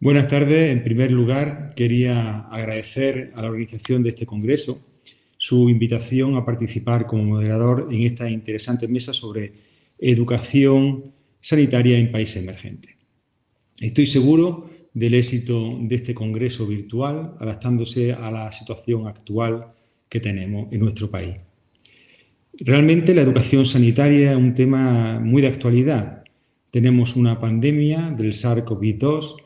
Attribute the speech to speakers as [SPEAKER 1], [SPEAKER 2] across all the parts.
[SPEAKER 1] Buenas tardes. En primer lugar, quería agradecer a la organización de este congreso su invitación a participar como moderador en esta interesante mesa sobre educación sanitaria en países emergentes. Estoy seguro del éxito de este congreso virtual, adaptándose a la situación actual que tenemos en nuestro país. Realmente la educación sanitaria es un tema muy de actualidad. Tenemos una pandemia del SARS-CoV-2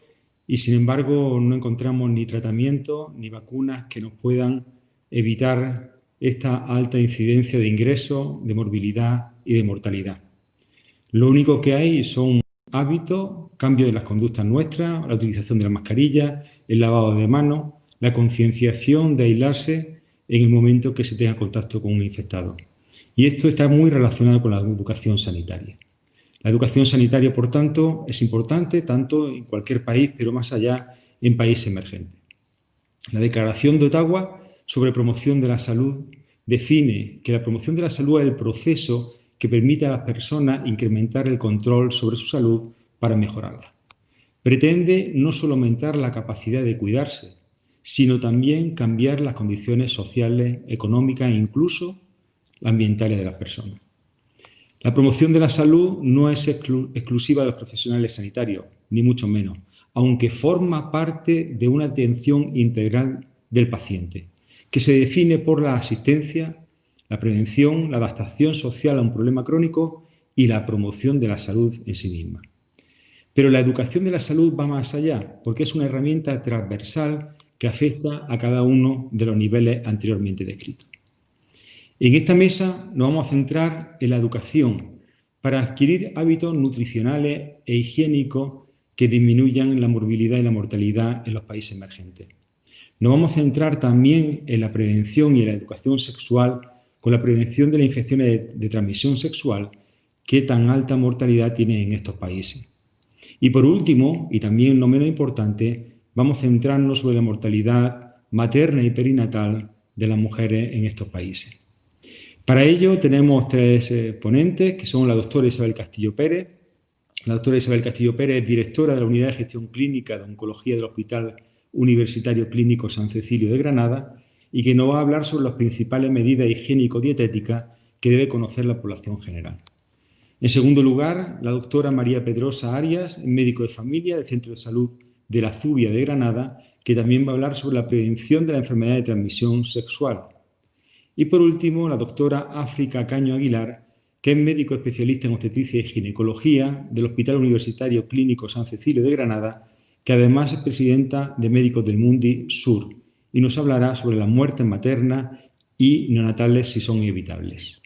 [SPEAKER 1] y, sin embargo, no encontramos ni tratamientos ni vacunas que nos puedan evitar esta alta incidencia de ingresos, de morbilidad y de mortalidad. Lo único que hay son hábitos, cambio de las conductas nuestras, la utilización de la mascarilla, el lavado de manos, la concienciación de aislarse en el momento que se tenga contacto con un infectado. Y esto está muy relacionado con la educación sanitaria. La educación sanitaria, por tanto, es importante tanto en cualquier país, pero más allá en países emergentes. La Declaración de Ottawa sobre promoción de la salud define que la promoción de la salud es el proceso que permite a las personas incrementar el control sobre su salud para mejorarla. Pretende no solo aumentar la capacidad de cuidarse, sino también cambiar las condiciones sociales, económicas e incluso ambientales de las personas. La promoción de la salud no es exclusiva de los profesionales sanitarios, ni mucho menos, aunque forma parte de una atención integral del paciente, que se define por la asistencia, la prevención, la adaptación social a un problema crónico y la promoción de la salud en sí misma. Pero la educación de la salud va más allá, porque es una herramienta transversal que afecta a cada uno de los niveles anteriormente descritos. En esta mesa nos vamos a centrar en la educación para adquirir hábitos nutricionales e higiénicos que disminuyan la morbilidad y la mortalidad en los países emergentes. Nos vamos a centrar también en la prevención y en la educación sexual con la prevención de las infecciones de transmisión sexual que tan alta mortalidad tienen en estos países. Y por último, y también no menos importante, vamos a centrarnos sobre la mortalidad materna y perinatal de las mujeres en estos países. Para ello tenemos tres ponentes, que son la doctora Isabel Castillo Pérez. La doctora Isabel Castillo Pérez es directora de la Unidad de Gestión Clínica de Oncología del Hospital Universitario Clínico San Cecilio de Granada y que nos va a hablar sobre las principales medidas higiénico-dietéticas que debe conocer la población general. En segundo lugar, la doctora María Pedrosa Arias, médico de familia del Centro de Salud de la Zubia de Granada, que también va a hablar sobre la prevención de la enfermedad de transmisión sexual. Y por último, la doctora África Caño Aguilar, que es médico especialista en obstetricia y ginecología del Hospital Universitario Clínico San Cecilio de Granada, que además es presidenta de Médicos del Mundi Sur y nos hablará sobre las muertes maternas y neonatales si son evitables.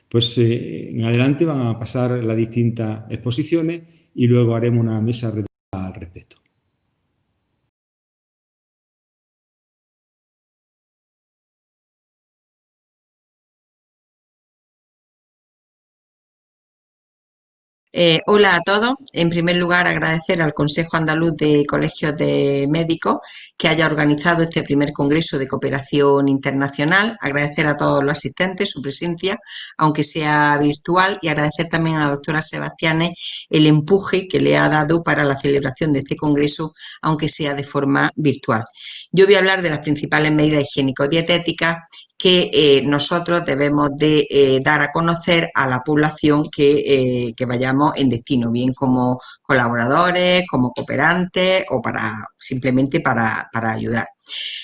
[SPEAKER 1] Pues en adelante van a pasar las distintas exposiciones y luego haremos una mesa redonda al respecto.
[SPEAKER 2] Hola a todos. En primer lugar, agradecer al Consejo Andaluz de Colegios de Médicos que haya organizado este primer Congreso de Cooperación Internacional. Agradecer a todos los asistentes su presencia, aunque sea virtual, y agradecer también a la doctora Sebastianes el empuje que le ha dado para la celebración de este Congreso, aunque sea de forma virtual. Yo voy a hablar de las principales medidas higiénico-dietéticas que nosotros debemos de dar a conocer a la población que vayamos en destino, bien como colaboradores, como cooperantes o simplemente para ayudar.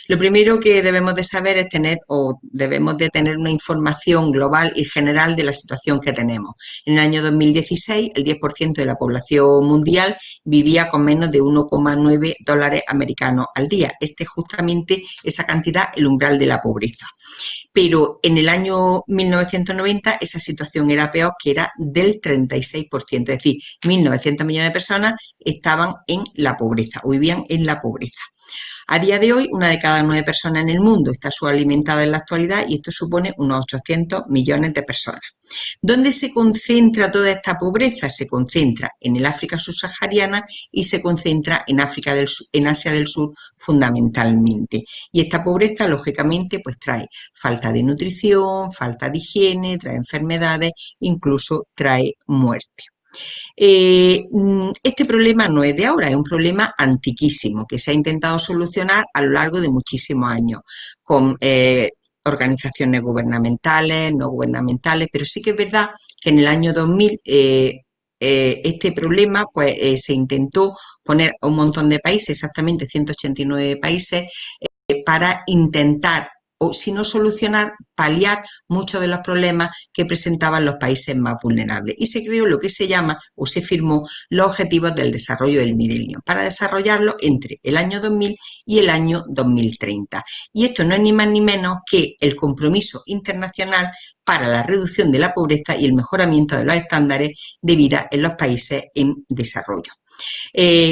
[SPEAKER 2] Lo primero que debemos de saber es debemos de tener una información global y general de la situación que tenemos. En el año 2016, el 10% de la población mundial vivía con menos de 1,9 dólares americanos al día. Este es justamente esa cantidad, el umbral de la pobreza. Pero en el año 1990 esa situación era peor, que era del 36%, es decir, 1.900 millones de personas estaban en la pobreza o vivían en la pobreza. A día de hoy, una de cada 9 personas en el mundo está subalimentada en la actualidad y esto supone unos 800 millones de personas. ¿Dónde se concentra toda esta pobreza? Se concentra en el África subsahariana y se concentra en Asia del Sur fundamentalmente. Y esta pobreza, lógicamente, pues trae falta de nutrición, falta de higiene, trae enfermedades, incluso trae muerte. Este problema no es de ahora, es un problema antiquísimo que se ha intentado solucionar a lo largo de muchísimos años con organizaciones gubernamentales, no gubernamentales, pero sí que es verdad que en el año 2000 este problema pues se intentó poner a un montón de países, exactamente 189 países, para intentar, o si no solucionar, paliar muchos de los problemas que presentaban los países más vulnerables. Y se creó lo que se llama, o se firmó, los Objetivos del Desarrollo del Milenio, para desarrollarlo entre el año 2000 y el año 2030. Y esto no es ni más ni menos que el compromiso internacional para la reducción de la pobreza y el mejoramiento de los estándares de vida en los países en desarrollo.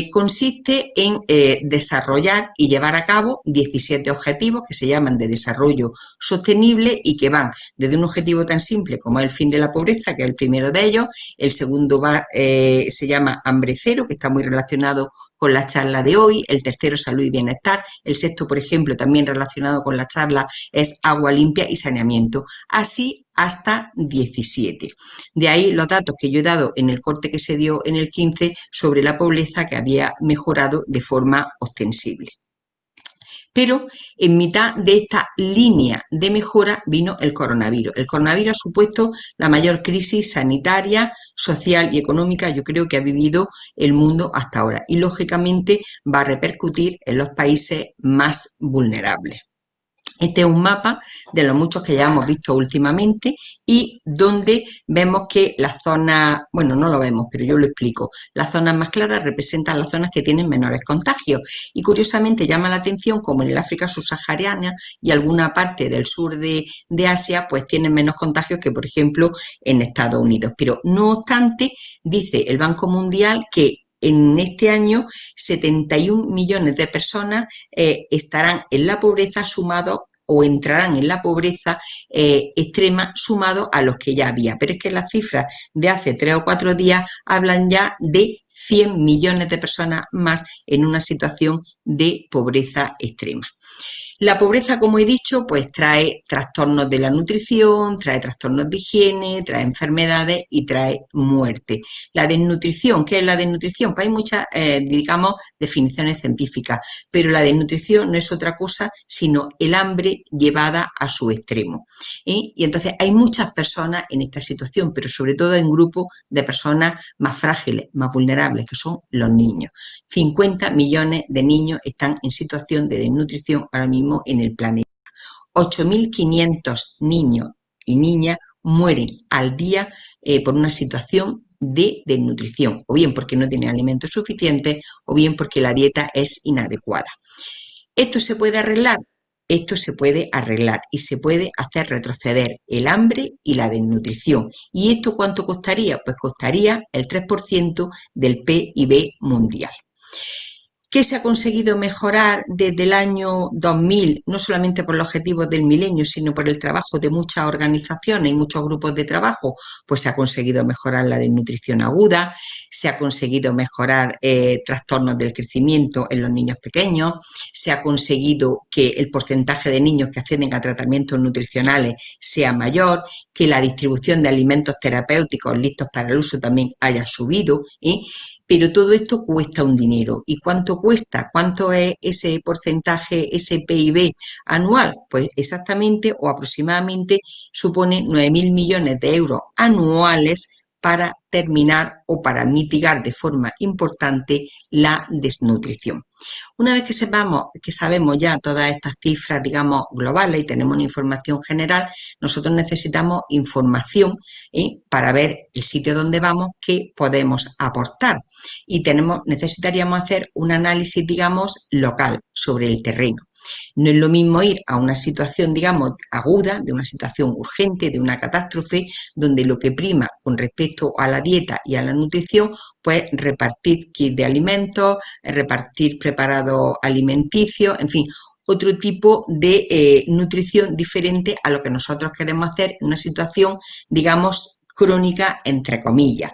[SPEAKER 2] Consiste en desarrollar y llevar a cabo 17 objetivos que se llaman de desarrollo sostenible y que van desde un objetivo tan simple como el fin de la pobreza, que es el primero de ellos. El segundo se llama hambre cero, que está muy relacionado con la charla de hoy. El tercero, salud y bienestar. El sexto, por ejemplo, también relacionado con la charla, es agua limpia y saneamiento. Así hasta 17. De ahí los datos que yo he dado en el corte que se dio en el 15 sobre la pobreza, que había mejorado de forma ostensible. Pero en mitad de esta línea de mejora vino el coronavirus. El coronavirus ha supuesto la mayor crisis sanitaria, social y económica, yo creo, que ha vivido el mundo hasta ahora. Y lógicamente va a repercutir en los países más vulnerables. Este es un mapa de los muchos que ya hemos visto últimamente y donde vemos que las zonas, bueno, no lo vemos, pero yo lo explico, las zonas más claras representan las zonas que tienen menores contagios y curiosamente llama la atención como en el África subsahariana y alguna parte del sur de Asia pues tienen menos contagios que por ejemplo en Estados Unidos. Pero no obstante, dice el Banco Mundial que en este año 71 millones de personas estarán en la pobreza sumados o entrarán en la pobreza extrema sumado a los que ya había. Pero es que las cifras de hace 3 o 4 días hablan ya de 100 millones de personas más en una situación de pobreza extrema. La pobreza, como he dicho, pues trae trastornos de la nutrición, trae trastornos de higiene, trae enfermedades y trae muerte. La desnutrición, ¿qué es la desnutrición? Pues hay muchas, digamos, definiciones científicas, pero la desnutrición no es otra cosa sino el hambre llevada a su extremo. Y entonces hay muchas personas en esta situación, pero sobre todo en grupos de personas más frágiles, más vulnerables, que son los niños. 50 millones de niños están en situación de desnutrición ahora mismo en el planeta. 8.500 niños y niñas mueren al día por una situación de desnutrición, o bien porque no tienen alimentos suficientes, o bien porque la dieta es inadecuada. ¿Esto se puede arreglar? Esto se puede arreglar y se puede hacer retroceder el hambre y la desnutrición. ¿Y esto cuánto costaría? Pues costaría el 3% del PIB mundial. ¿Qué se ha conseguido mejorar desde el año 2000? No solamente por los objetivos del milenio, sino por el trabajo de muchas organizaciones y muchos grupos de trabajo. Pues se ha conseguido mejorar la desnutrición aguda, se ha conseguido mejorar trastornos del crecimiento en los niños pequeños, se ha conseguido que el porcentaje de niños que acceden a tratamientos nutricionales sea mayor, que la distribución de alimentos terapéuticos listos para el uso también haya subido, pero todo esto cuesta un dinero. ¿Y cuánto cuesta? ¿Cuánto es ese porcentaje, ese PIB anual? Pues exactamente o aproximadamente supone 9.000 millones de euros anuales para terminar o para mitigar de forma importante la desnutrición. Una vez que sabemos ya todas estas cifras, digamos, globales y tenemos una información general, nosotros necesitamos información para ver el sitio donde vamos, qué podemos aportar. Y necesitaríamos hacer un análisis, digamos, local sobre el terreno. No es lo mismo ir a una situación, digamos, aguda, de una situación urgente, de una catástrofe, donde lo que prima con respecto a la dieta y a la nutrición, pues repartir kits de alimentos, repartir preparados alimenticios, en fin, otro tipo de nutrición diferente a lo que nosotros queremos hacer en una situación, digamos, crónica, entre comillas.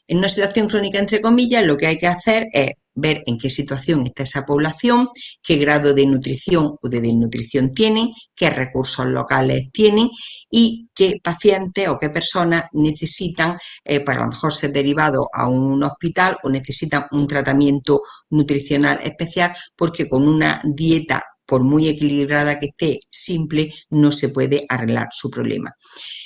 [SPEAKER 2] En una situación crónica, entre comillas, lo que hay que hacer es ver en qué situación está esa población, qué grado de nutrición o de desnutrición tienen, qué recursos locales tienen y qué pacientes o qué personas necesitan, pues a lo mejor ser derivados a un hospital o necesitan un tratamiento nutricional especial, porque con una dieta, por muy equilibrada que esté, simple, no se puede arreglar su problema.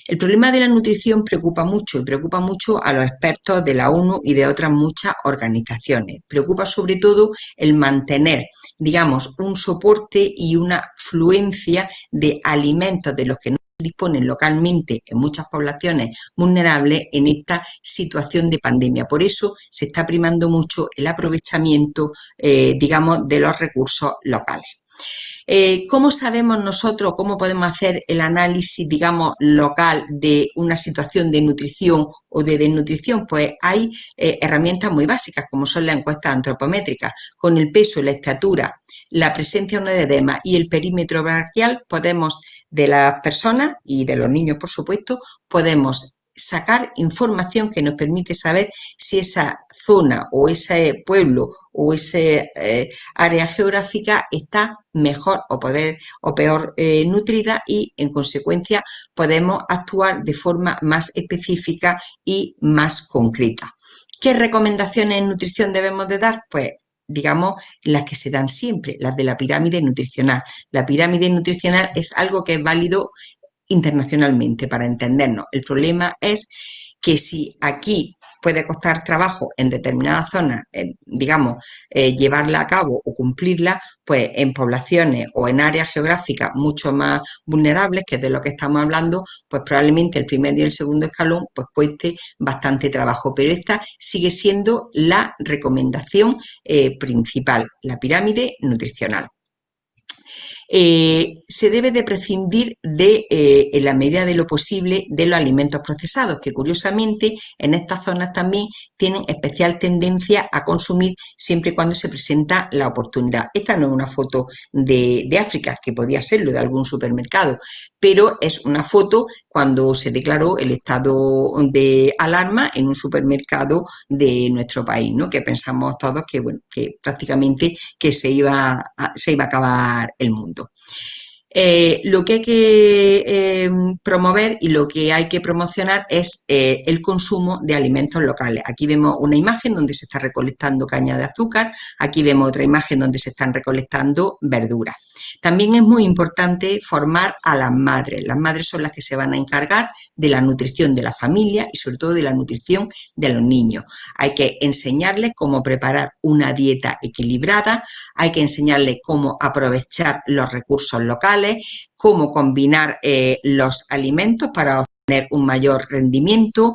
[SPEAKER 2] El problema de la nutrición preocupa mucho y preocupa mucho a los expertos de la ONU y de otras muchas organizaciones. Preocupa sobre todo el mantener, digamos, un soporte y una fluencia de alimentos de los que no disponen localmente en muchas poblaciones vulnerables en esta situación de pandemia. Por eso se está primando mucho el aprovechamiento, digamos, de los recursos locales. ¿Cómo sabemos nosotros, cómo podemos hacer el análisis, digamos, local de una situación de nutrición o de desnutrición? Pues hay herramientas muy básicas, como son las encuestas antropométricas. Con el peso, la estatura, la presencia o no de edema y el perímetro braquial, podemos, de las personas y de los niños, por supuesto, podemos sacar información que nos permite saber si esa zona o ese pueblo o esa área geográfica está mejor o peor nutrida y en consecuencia podemos actuar de forma más específica y más concreta. ¿Qué recomendaciones en nutrición debemos de dar? Pues digamos, las que se dan siempre, las de la pirámide nutricional. La pirámide nutricional es algo que es válido internacionalmente, para entendernos. El problema es que si aquí puede costar trabajo en determinadas zonas, digamos, llevarla a cabo o cumplirla, pues en poblaciones o en áreas geográficas mucho más vulnerables, que es de lo que estamos hablando, pues probablemente el primer y el segundo escalón pues cueste bastante trabajo. Pero esta sigue siendo la recomendación principal, la pirámide nutricional. Se debe de prescindir de, en la medida de lo posible, de los alimentos procesados, que curiosamente en estas zonas también tienen especial tendencia a consumir siempre y cuando se presenta la oportunidad. Esta no es una foto de África, que podía serlo, de algún supermercado, pero es una foto cuando se declaró el estado de alarma en un supermercado de nuestro país, ¿no? Que pensamos todos que, bueno, que prácticamente que se iba a acabar el mundo. Lo que hay que promover y lo que hay que promocionar es el consumo de alimentos locales. Aquí vemos una imagen donde se está recolectando caña de azúcar, aquí vemos otra imagen donde se están recolectando verduras. También es muy importante formar a las madres. Las madres son las que se van a encargar de la nutrición de la familia y sobre todo de la nutrición de los niños. Hay que enseñarles cómo preparar una dieta equilibrada, hay que enseñarles cómo aprovechar los recursos locales, cómo combinar los alimentos para obtener un mayor rendimiento,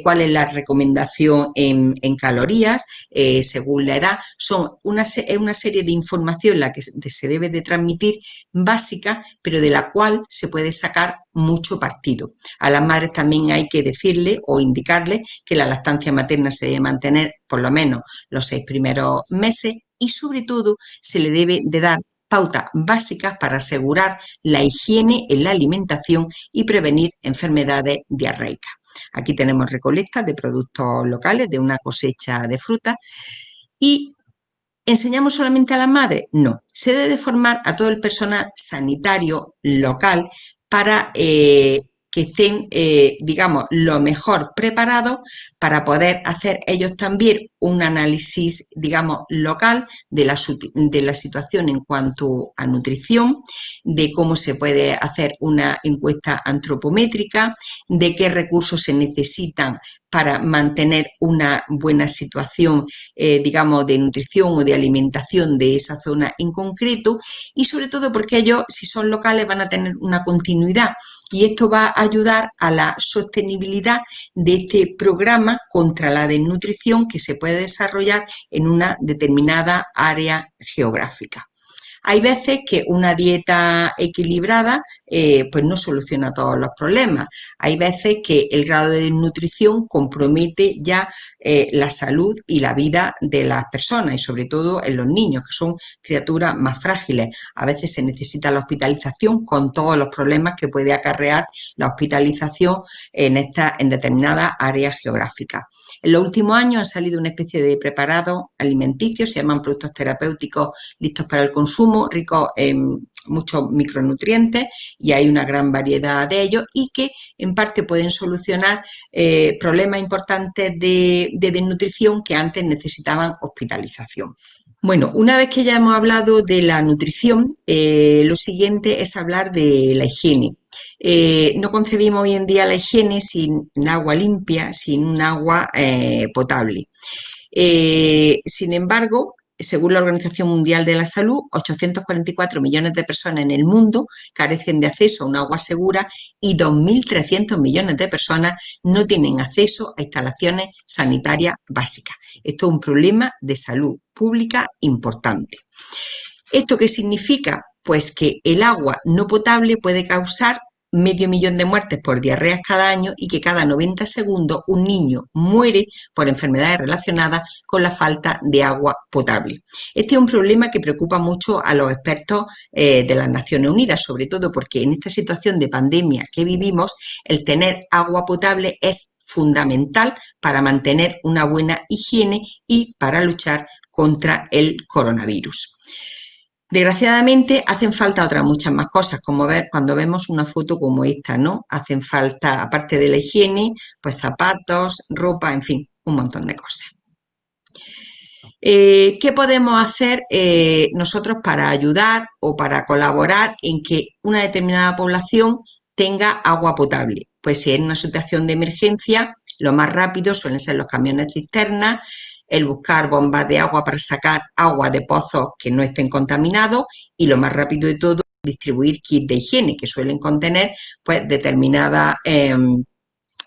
[SPEAKER 2] cuál es la recomendación en calorías según la edad. Son una serie de información la que se debe de transmitir básica, pero de la cual se puede sacar mucho partido. A las madres también hay que decirle o indicarle que la lactancia materna se debe mantener por lo menos los 6 primeros meses y sobre todo se le debe de dar pautas básicas para asegurar la higiene en la alimentación y prevenir enfermedades diarreicas. Aquí tenemos recolectas de productos locales, de una cosecha de frutas. ¿Y enseñamos solamente a las madres? No, se debe de formar a todo el personal sanitario local para que estén, digamos, lo mejor preparados para poder hacer ellos también un análisis, digamos, local de la situación en cuanto a nutrición, de cómo se puede hacer una encuesta antropométrica, de qué recursos se necesitan para mantener una buena situación, digamos, de nutrición o de alimentación de esa zona en concreto y sobre todo porque ellos, si son locales, van a tener una continuidad y esto va a ayudar a la sostenibilidad de este programa contra la desnutrición que se puede desarrollar en una determinada área geográfica. Hay veces que una dieta equilibrada pues no soluciona todos los problemas. Hay veces que el grado de desnutrición compromete ya la salud y la vida de las personas y sobre todo en los niños, que son criaturas más frágiles. A veces se necesita la hospitalización con todos los problemas que puede acarrear la hospitalización en determinadas áreas geográficas. En los últimos años han salido una especie de preparados alimenticios, se llaman productos terapéuticos listos para el consumo, ricos en muchos micronutrientes y hay una gran variedad de ellos y que en parte pueden solucionar problemas importantes de desnutrición que antes necesitaban hospitalización. Bueno, una vez que ya hemos hablado de la nutrición, lo siguiente es hablar de la higiene. No concebimos hoy en día la higiene sin agua limpia, sin un agua potable. Sin embargo, según la Organización Mundial de la Salud, 844 millones de personas en el mundo carecen de acceso a un agua segura y 2.300 millones de personas no tienen acceso a instalaciones sanitarias básicas. Esto es un problema de salud pública importante. ¿Esto qué significa? Pues que el agua no potable puede causar 500.000 de muertes por diarreas cada año y que cada 90 segundos un niño muere por enfermedades relacionadas con la falta de agua potable. Este es un problema que preocupa mucho a los expertos de las Naciones Unidas, sobre todo porque en esta situación de pandemia que vivimos, el tener agua potable es fundamental para mantener una buena higiene y para luchar contra el coronavirus. Desgraciadamente hacen falta otras muchas más cosas, como cuando vemos una foto como esta, ¿no? Hacen falta, aparte de la higiene, pues zapatos, ropa, en fin, un montón de cosas. ¿Qué podemos hacer nosotros para ayudar o para colaborar en que una determinada población tenga agua potable? Pues si en una situación de emergencia, lo más rápido suelen ser los camiones cisternas, el buscar bombas de agua para sacar agua de pozos que no estén contaminados y lo más rápido de todo, distribuir kits de higiene que suelen contener pues determinadas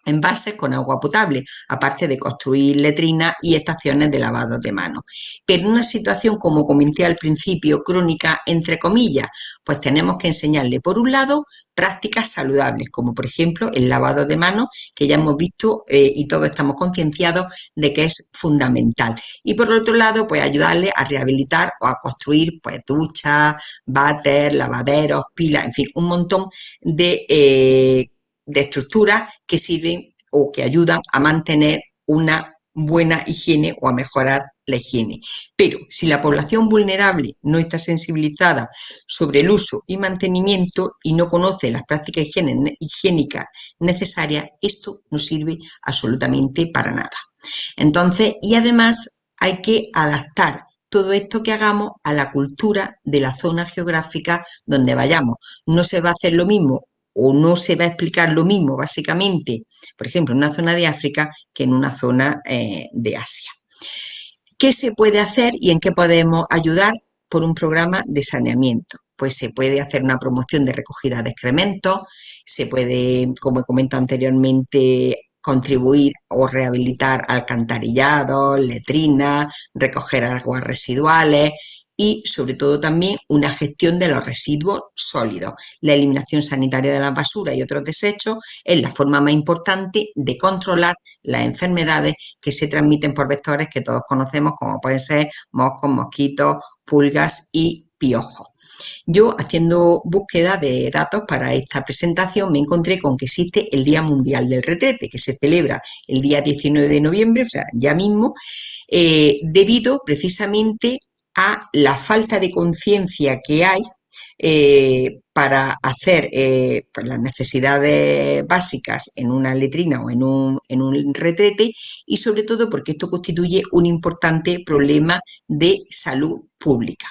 [SPEAKER 2] envases con agua potable, aparte de construir letrinas y estaciones de lavado de manos. Pero en una situación, como comenté al principio, crónica, entre comillas, pues tenemos que enseñarle, por un lado, prácticas saludables, como por ejemplo el lavado de manos, que ya hemos visto y todos estamos concienciados de que es fundamental. Y por otro lado, pues ayudarle a rehabilitar o a construir pues duchas, váter, lavaderos, pilas, en fin, un montón de estructuras que sirven o que ayudan a mantener una buena higiene o a mejorar la higiene. Pero si la población vulnerable no está sensibilizada sobre el uso y mantenimiento y no conoce las prácticas higiénicas necesarias, esto no sirve absolutamente para nada. Entonces, y además hay que adaptar todo esto que hagamos a la cultura de la zona geográfica donde vayamos. No se va a hacer lo mismo o no se va a explicar lo mismo, básicamente, por ejemplo, en una zona de África que en una zona de Asia. ¿Qué se puede hacer y en qué podemos ayudar por un programa de saneamiento? Pues se puede hacer una promoción de recogida de excrementos, se puede, como he comentado anteriormente, contribuir o rehabilitar alcantarillados, letrinas, recoger aguas residuales y sobre todo también una gestión de los residuos sólidos. La eliminación sanitaria de la basura y otros desechos es la forma más importante de controlar las enfermedades que se transmiten por vectores que todos conocemos, como pueden ser moscos, mosquitos, pulgas y piojos. Yo, haciendo búsqueda de datos para esta presentación, me encontré con que existe el Día Mundial del Retrete, que se celebra el día 19 de noviembre, o sea, ya mismo, debido precisamente a la falta de conciencia que hay para hacer pues las necesidades básicas en una letrina o en un retrete y sobre todo porque esto constituye un importante problema de salud pública.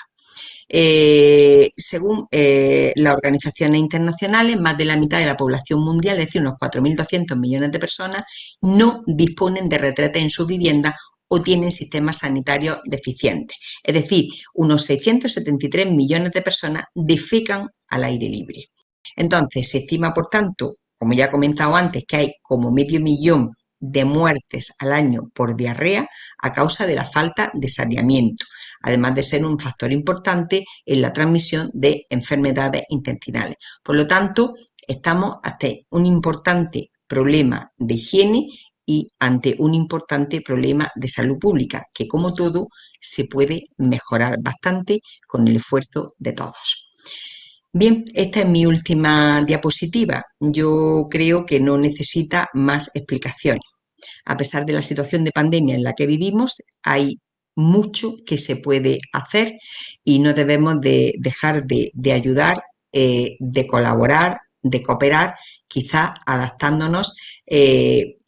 [SPEAKER 2] Según las organizaciones internacionales, más de la mitad de la población mundial, es decir, unos 4.200 millones de personas, no disponen de retrete en sus viviendas o tienen sistemas sanitarios deficientes. Es decir, unos 673 millones de personas defecan al aire libre. Entonces, se estima, por tanto, como ya he comentado antes, que hay como 500.000 de muertes al año por diarrea a causa de la falta de saneamiento, además de ser un factor importante en la transmisión de enfermedades intestinales. Por lo tanto, estamos ante un importante problema de higiene y ante un importante problema de salud pública, que como todo se puede mejorar bastante con el esfuerzo de todos. Bien, esta es mi última diapositiva. Yo creo que no necesita más explicaciones. A pesar de la situación de pandemia en la que vivimos, hay mucho que se puede hacer y no debemos de dejar de ayudar, de colaborar, de cooperar, quizás adaptándonos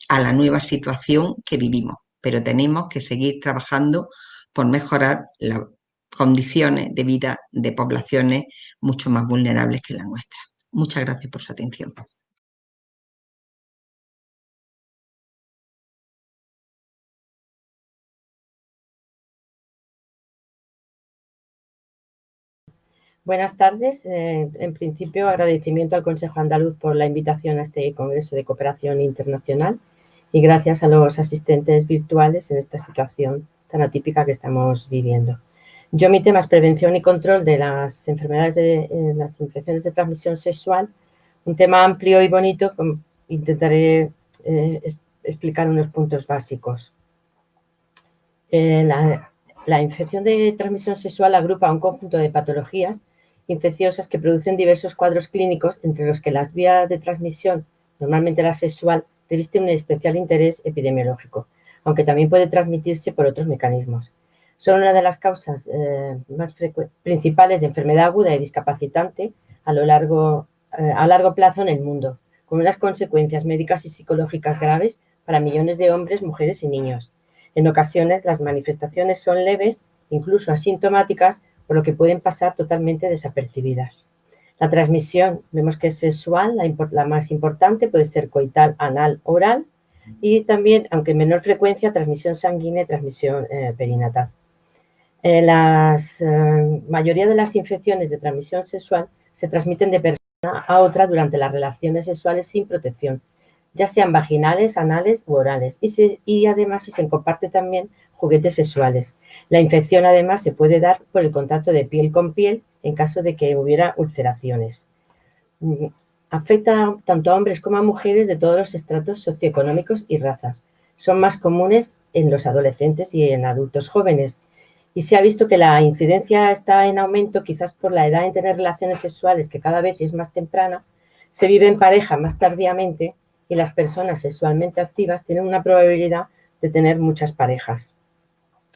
[SPEAKER 2] a la nueva situación que vivimos. Pero tenemos que seguir trabajando por mejorar las condiciones de vida de poblaciones mucho más vulnerables que la nuestra. Muchas gracias por su atención.
[SPEAKER 3] Buenas tardes. En principio, agradecimiento al Consejo Andaluz por la invitación a este Congreso de Cooperación Internacional y gracias a los asistentes virtuales en esta situación tan atípica que estamos viviendo. Mi tema es prevención y control de las enfermedades las infecciones de transmisión sexual, un tema amplio y bonito. Intentaré explicar unos puntos básicos. La infección de transmisión sexual agrupa un conjunto de patologías infecciosas que producen diversos cuadros clínicos, entre los que las vías de transmisión, normalmente la sexual, revisten un especial interés epidemiológico, aunque también puede transmitirse por otros mecanismos. Son una de las causas más principales de enfermedad aguda y discapacitante a largo plazo en el mundo, con unas consecuencias médicas y psicológicas graves para millones de hombres, mujeres y niños. En ocasiones las manifestaciones son leves, incluso asintomáticas, por lo que pueden pasar totalmente desapercibidas. La transmisión, vemos que es sexual, la más importante puede ser coital, anal, oral, y también, aunque en menor frecuencia, transmisión sanguínea y transmisión perinatal. La mayoría de las infecciones de transmisión sexual se transmiten de persona a otra durante las relaciones sexuales sin protección, ya sean vaginales, anales u orales, y además si se comparte también juguetes sexuales. La infección además se puede dar por el contacto de piel con piel en caso de que hubiera ulceraciones. Afecta tanto a hombres como a mujeres de todos los estratos socioeconómicos y razas. Son más comunes en los adolescentes y en adultos jóvenes. Y se ha visto que la incidencia está en aumento, quizás por la edad en tener relaciones sexuales, que cada vez es más temprana, se vive en pareja más tardíamente y las personas sexualmente activas tienen una probabilidad de tener muchas parejas.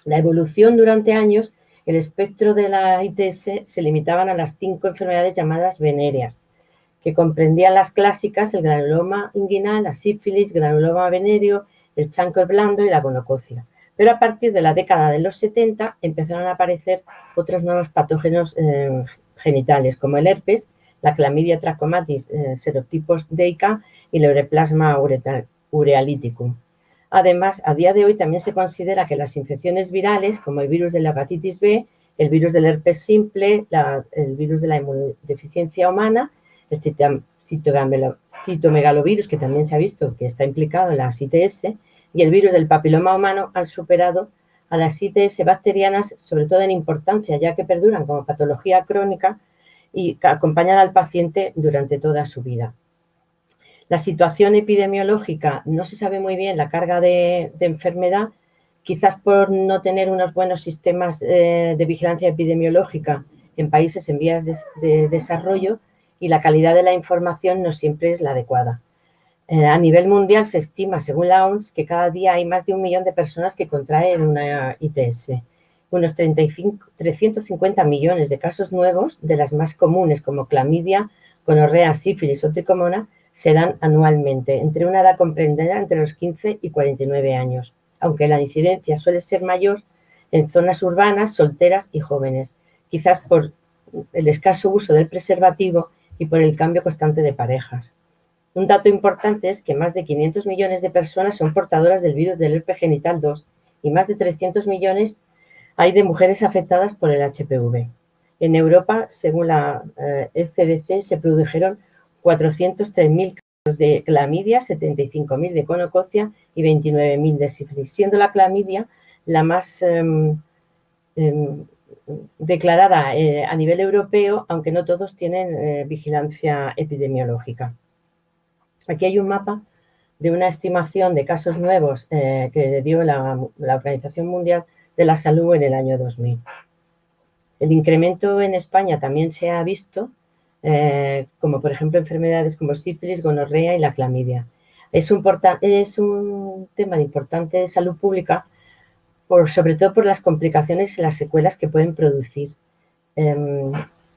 [SPEAKER 3] La evolución durante años, el espectro de la ITS se limitaban a las 5 enfermedades llamadas venéreas, que comprendían las clásicas, el granuloma inguinal, la sífilis, granuloma venéreo, el chancro blando y la gonococia. Pero a partir de la década de los 70 empezaron a aparecer otros nuevos patógenos genitales, como el herpes, la clamidia trachomatis serotipos DIK y el ureaplasma urealyticum. Además, a día de hoy también se considera que las infecciones virales, como el virus de la hepatitis B, el virus del herpes simple, el virus de la inmunodeficiencia humana, el citomegalovirus, que también se ha visto que está implicado en las ITS, y el virus del papiloma humano han superado a las ITS bacterianas, sobre todo en importancia, ya que perduran como patología crónica y acompañan al paciente durante toda su vida. La situación epidemiológica, no se sabe muy bien la carga de enfermedad, quizás por no tener unos buenos sistemas de vigilancia epidemiológica en países en vías de desarrollo, y la calidad de la información no siempre es la adecuada. A nivel mundial se estima, según la OMS, que cada día hay más de 1 millón de personas que contraen una ITS. Unos 350 millones de casos nuevos, de las más comunes como clamidia, gonorrea, sífilis o tricomona, se dan anualmente, entre una edad comprendida entre los 15 y 49 años, aunque la incidencia suele ser mayor en zonas urbanas, solteras y jóvenes, quizás por el escaso uso del preservativo y por el cambio constante de parejas. Un dato importante es que más de 500 millones de personas son portadoras del virus del herpes genital 2 y más de 300 millones hay de mujeres afectadas por el HPV. En Europa, según la ECDC, se produjeron 403.000 de clamidia, 75.000 de conococia y 29.000 de sífilis, siendo la clamidia la más declarada a nivel europeo, aunque no todos tienen vigilancia epidemiológica. Aquí hay un mapa de una estimación de casos nuevos que dio la Organización Mundial de la Salud en el año 2000. El incremento en España también se ha visto, como por ejemplo enfermedades como sífilis, gonorrea y la clamidia. Es un tema de importante salud pública, sobre todo por las complicaciones y las secuelas que pueden producir.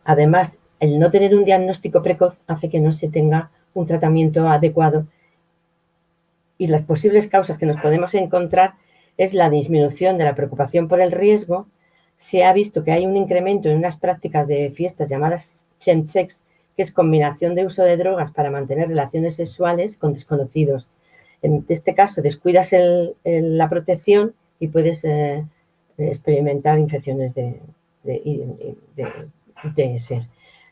[SPEAKER 3] Además, el no tener un diagnóstico precoz hace que no se tenga un tratamiento adecuado, y las posibles causas que nos podemos encontrar es la disminución de la preocupación por el riesgo. Se ha visto que hay un incremento en unas prácticas de fiestas llamadas chemsex, que es combinación de uso de drogas para mantener relaciones sexuales con desconocidos. En este caso, descuidas la protección y puedes experimentar infecciones de ITS.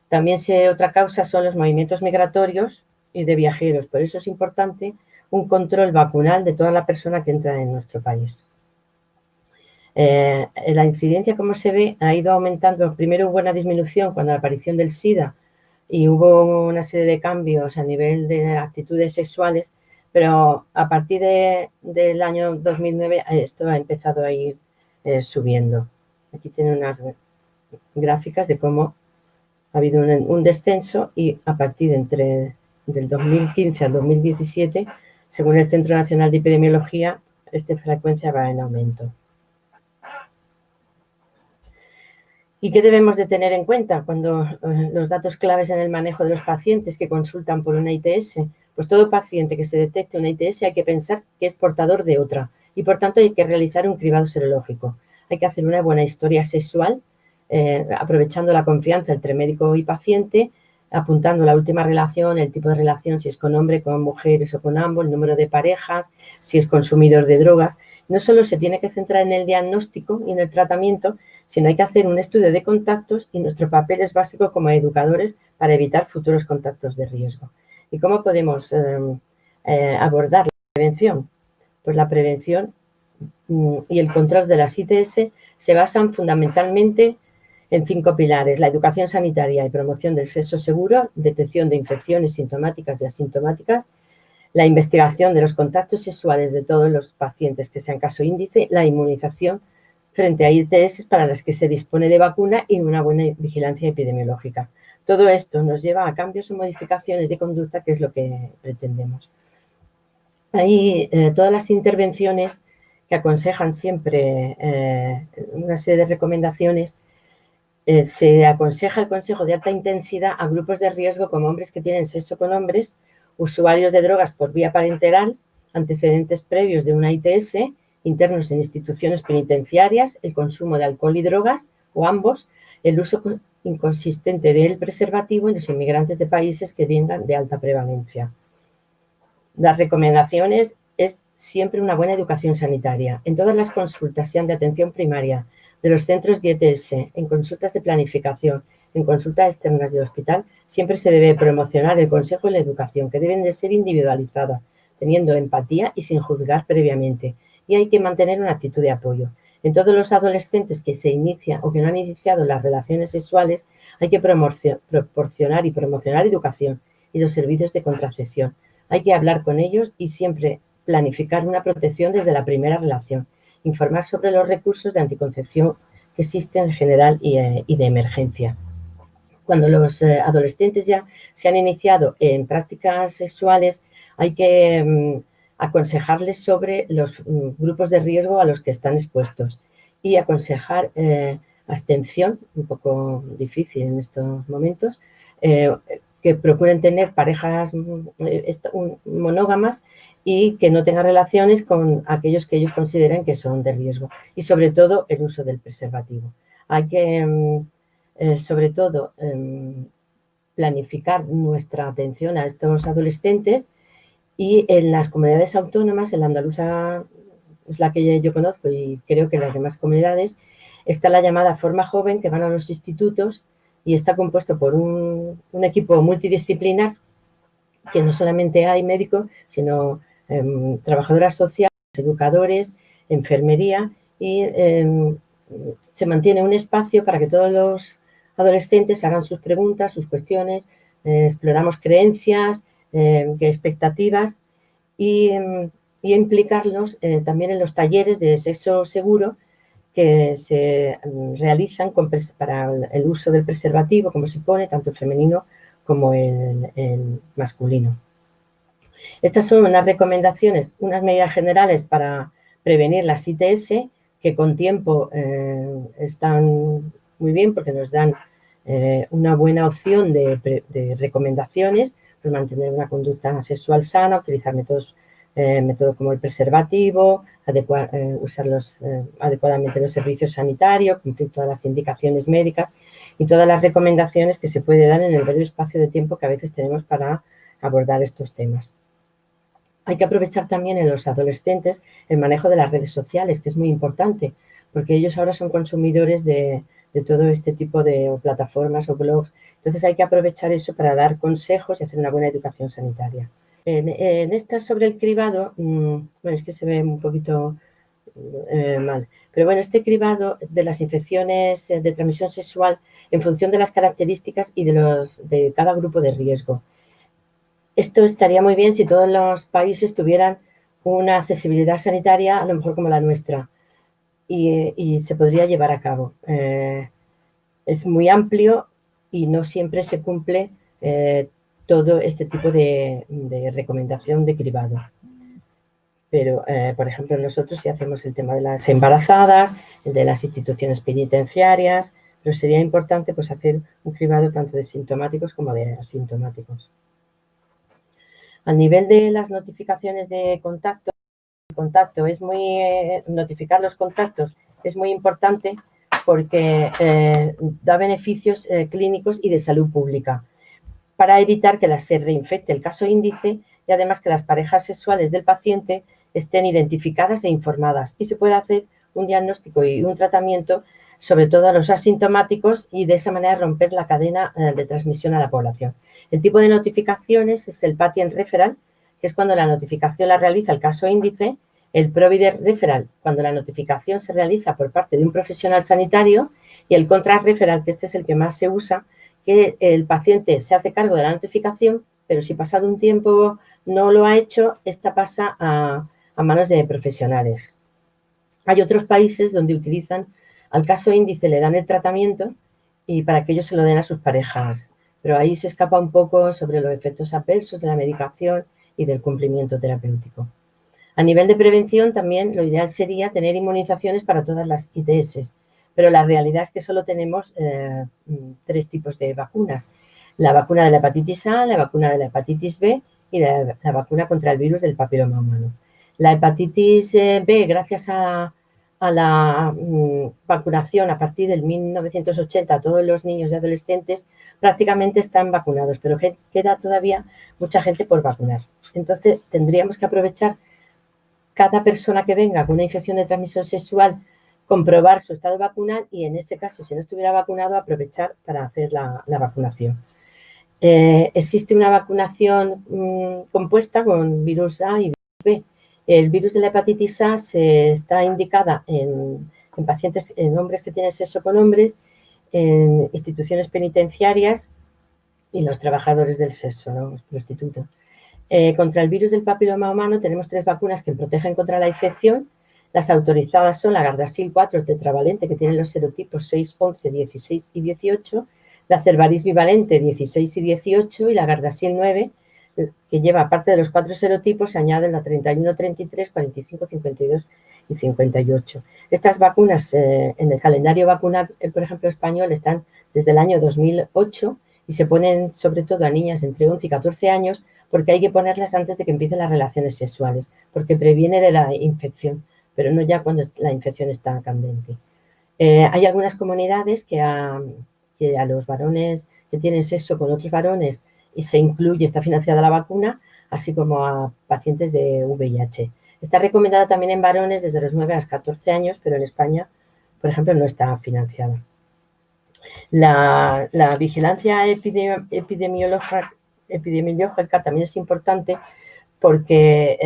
[SPEAKER 3] También otra causa son los movimientos migratorios y de viajeros. Por eso es importante un control vacunal de toda la persona que entra en nuestro país. La incidencia, como se ve, ha ido aumentando. Primero hubo una disminución cuando la aparición del SIDA y hubo una serie de cambios a nivel de actitudes sexuales, pero a partir del año 2009 esto ha empezado a ir subiendo. Aquí tienen unas gráficas de cómo ha habido un descenso, y a partir del 2015 al 2017, según el Centro Nacional de Epidemiología, esta frecuencia va en aumento. ¿Y qué debemos de tener en cuenta cuando los datos claves en el manejo de los pacientes que consultan por una ITS? Pues todo paciente que se detecte una ITS hay que pensar que es portador de otra, y por tanto hay que realizar un cribado serológico. Hay que hacer una buena historia sexual, aprovechando la confianza entre médico y paciente, apuntando la última relación, el tipo de relación, si es con hombre, con mujeres o con ambos, el número de parejas, si es consumidor de drogas. No solo se tiene que centrar en el diagnóstico y en el tratamiento, sino hay que hacer un estudio de contactos, y nuestro papel es básico como educadores para evitar futuros contactos de riesgo. ¿Y cómo podemos abordar la prevención? Pues la prevención y el control de las ITS se basan fundamentalmente en 5 pilares: la educación sanitaria y promoción del sexo seguro, detección de infecciones sintomáticas y asintomáticas, la investigación de los contactos sexuales de todos los pacientes que sean caso índice, la inmunización frente a ITS para las que se dispone de vacuna y una buena vigilancia epidemiológica. Todo esto nos lleva a cambios o modificaciones de conducta, que es lo que pretendemos. Hay todas las intervenciones que aconsejan siempre una serie de recomendaciones. Se aconseja el consejo de alta intensidad a grupos de riesgo como hombres que tienen sexo con hombres, usuarios de drogas por vía parenteral, antecedentes previos de una ITS, internos en instituciones penitenciarias, el consumo de alcohol y drogas o ambos, el uso inconsistente del preservativo en los inmigrantes de países que vengan de alta prevalencia. Las recomendaciones es siempre una buena educación sanitaria. En todas las consultas, sean de atención primaria, de los centros de ITS, en consultas de planificación, en consultas externas del hospital, siempre se debe promocionar el consejo y la educación, que deben de ser individualizadas, teniendo empatía y sin juzgar previamente. Y hay que mantener una actitud de apoyo. En todos los adolescentes que se inician o que no han iniciado las relaciones sexuales, hay que proporcionar y promocionar educación y los servicios de contracepción. Hay que hablar con ellos y siempre planificar una protección desde la primera relación. Informar sobre los recursos de anticoncepción que existen en general y de emergencia. Cuando los adolescentes ya se han iniciado en prácticas sexuales, hay que aconsejarles sobre los grupos de riesgo a los que están expuestos y aconsejar abstención, un poco difícil en estos momentos, que procuren tener parejas monógamas y que no tengan relaciones con aquellos que ellos consideren que son de riesgo, y sobre todo el uso del preservativo. Hay que, sobre todo, planificar nuestra atención a estos adolescentes, y en las comunidades autónomas, en la andaluza es la que yo conozco y creo que en las demás comunidades, está la llamada Forma Joven, que van a los institutos y está compuesto por un equipo multidisciplinar que no solamente hay médicos, sino trabajadoras sociales, educadores, enfermería, y se mantiene un espacio para que todos los adolescentes hagan sus preguntas, sus cuestiones, exploramos creencias, expectativas y implicarlos también en los talleres de sexo seguro que se realizan para el uso del preservativo, como se pone, tanto el femenino como el masculino. Estas son unas recomendaciones, unas medidas generales para prevenir las ITS, que con tiempo están muy bien porque nos dan una buena opción de recomendaciones, pues mantener una conducta sexual sana, utilizar métodos como el preservativo, usar adecuadamente los servicios sanitarios, cumplir todas las indicaciones médicas y todas las recomendaciones que se puede dar en el breve espacio de tiempo que a veces tenemos para abordar estos temas. Hay que aprovechar también en los adolescentes el manejo de las redes sociales, que es muy importante, porque ellos ahora son consumidores de todo este tipo de plataformas o blogs. Entonces hay que aprovechar eso para dar consejos y hacer una buena educación sanitaria. En esta sobre el cribado, bueno, es que se ve un poquito mal, pero bueno, este cribado de las infecciones de transmisión sexual en función de las características y de cada grupo de riesgo. Esto estaría muy bien si todos los países tuvieran una accesibilidad sanitaria, a lo mejor como la nuestra, y se podría llevar a cabo. Es muy amplio y no siempre se cumple todo este tipo de recomendación de cribado. Pero, por ejemplo, nosotros sí hacemos el tema de las embarazadas, el de las instituciones penitenciarias, pero sería importante pues hacer un cribado tanto de sintomáticos como de asintomáticos. Al nivel de las notificaciones de contacto es muy notificar los contactos es muy importante porque da beneficios clínicos y de salud pública para evitar que se reinfecte el caso índice y además que las parejas sexuales del paciente estén identificadas e informadas y se puede hacer un diagnóstico y un tratamiento sobre todo a los asintomáticos y de esa manera romper la cadena de transmisión a la población. El tipo de notificaciones es el patient referral, que es cuando la notificación la realiza el caso índice, el provider referral, cuando la notificación se realiza por parte de un profesional sanitario, y el contract referral, que este es el que más se usa, que el paciente se hace cargo de la notificación, pero si pasado un tiempo no lo ha hecho, esta pasa a manos de profesionales. Hay otros países donde utilizan al caso índice, le dan el tratamiento y para que ellos se lo den a sus parejas. Pero ahí se escapa un poco sobre los efectos adversos de la medicación y del cumplimiento terapéutico. A nivel de prevención también lo ideal sería tener inmunizaciones para todas las ITS, pero la realidad es que solo tenemos 3 tipos de vacunas. La vacuna de la hepatitis A, la vacuna de la hepatitis B y la vacuna contra el virus del papiloma humano. La hepatitis B, gracias a la vacunación a partir del 1980, todos los niños y adolescentes prácticamente están vacunados, pero queda todavía mucha gente por vacunar. Entonces, tendríamos que aprovechar cada persona que venga con una infección de transmisión sexual, comprobar su estado vacunal y, en ese caso, si no estuviera vacunado, aprovechar para hacer la vacunación. Existe una vacunación compuesta con virus A y virus B. El virus de la hepatitis A está indicada en pacientes, en hombres que tienen sexo con hombres, en instituciones penitenciarias y los trabajadores del sexo, ¿no? Los prostitutos. Contra el virus del papiloma humano tenemos 3 vacunas que protegen contra la infección. Las autorizadas son la Gardasil 4 tetravalente, que tiene los serotipos 6, 11, 16 y 18, la Cervaris bivalente 16 y 18 y la Gardasil 9, que lleva, aparte de los 4 serotipos, se añaden la 31, 33, 45, 52 y 58. Estas vacunas en el calendario vacunal, por ejemplo, español, están desde el año 2008 y se ponen sobre todo a niñas entre 11 y 14 años porque hay que ponerlas antes de que empiecen las relaciones sexuales, porque previene de la infección, pero no ya cuando la infección está candente. Hay algunas comunidades que a los varones que tienen sexo con otros varones y se incluye, está financiada la vacuna, así como a pacientes de VIH. Está recomendada también en varones desde los 9 a los 14 años, pero en España, por ejemplo, no está financiada. La vigilancia epidemiológica epidemiológica también es importante porque